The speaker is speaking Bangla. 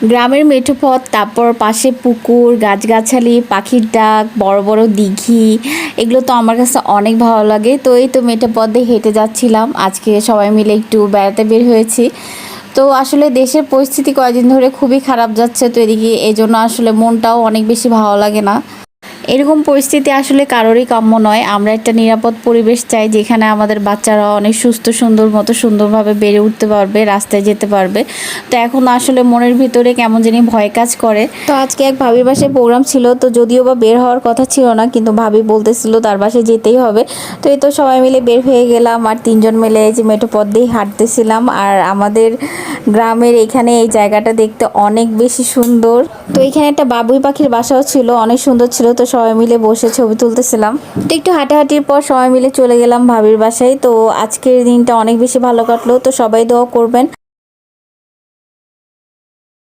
গ্রামের মেঠো পথ, তারপর পাশে পুকুর, গাছগাছালি, পাখির ডাক, বড় বড় দিঘি, এগুলো তো আমার কাছে অনেক ভালো লাগে। তো এই তো মেঠো পথ দিয়ে হেঁটে যাচ্ছিলাম, আজকে সবাই মিলে একটু বেড়াতে বের হয়েছি। তো আসলে দেশের পরিস্থিতি কয়েকদিন ধরে খুবই খারাপ যাচ্ছে, তো এদিকে এই জন্য আসলে মনটাও অনেক বেশি ভালো লাগে না। এরকম পরিস্থিতি আসলে কারোরই কাম্য নয়। আমরা একটা নিরাপদ পরিবেশ চাই, যেখানে আমাদের বাচ্চারা অনেক সুস্থ সুন্দরভাবে বেড়ে উঠতে পারবে, রাস্তায় যেতে পারবে। তো এখন আসলে মনের ভিতরে কেমন জানি ভয় কাজ করে। তো আজকে এক ভাবির বাসায় প্রোগ্রাম ছিল, তো যদিও বা বের হওয়ার কথা ছিল না, কিন্তু ভাবি বলতেছিল তার বাসায় যেতেই হবে। তো এই তো সবাই মিলে বের হয়ে গেলাম, আর তিনজন মিলে এই যে মেঠো পথ দিয়ে হাঁটতেছিলাম। আর আমাদের গ্রামের এখানে এই জায়গাটা দেখতে অনেক বেশি সুন্দর। তো এখানে একটা বাবুই পাখির বাসাও ছিল, অনেক সুন্দর ছিল। তো সবাই মিলে বসে ছবি তুলতেছিলাম। তো একটু হাঁটাহাঁটির পর সবাই মিলে চলে গেলাম ভাবির বাসায়। তো আজকের দিনটা অনেক বেশি ভালো কাটলো। তো সবাই দোয়া করবেন।